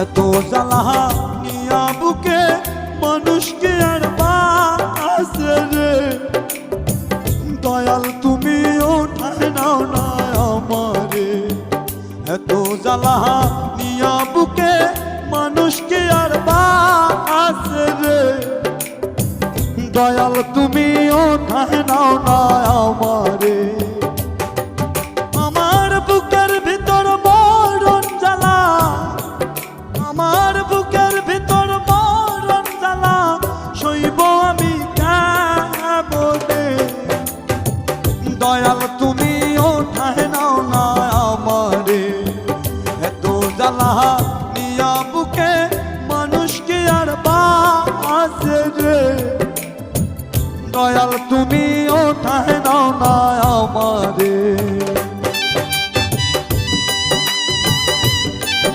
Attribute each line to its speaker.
Speaker 1: এত জ্বালা নিয়া বুকে মানুষকে আর বাসে রে, দয়াল তুমি ওঠায় নাও না আমারে। এত জ্বালা নিয়া বুকে মানুষকে আর বাসে রে, দয়াল তুমি ওঠায় নাও না আমারে। আমার বুকের ভিতর মরণ জ্বালা, আমার বুকের ভিতর মরণ জ্বালা, সইব আমি কেমনে, দয়াল তুমি ওঠায় নাও না আমারে। এত জ্বালা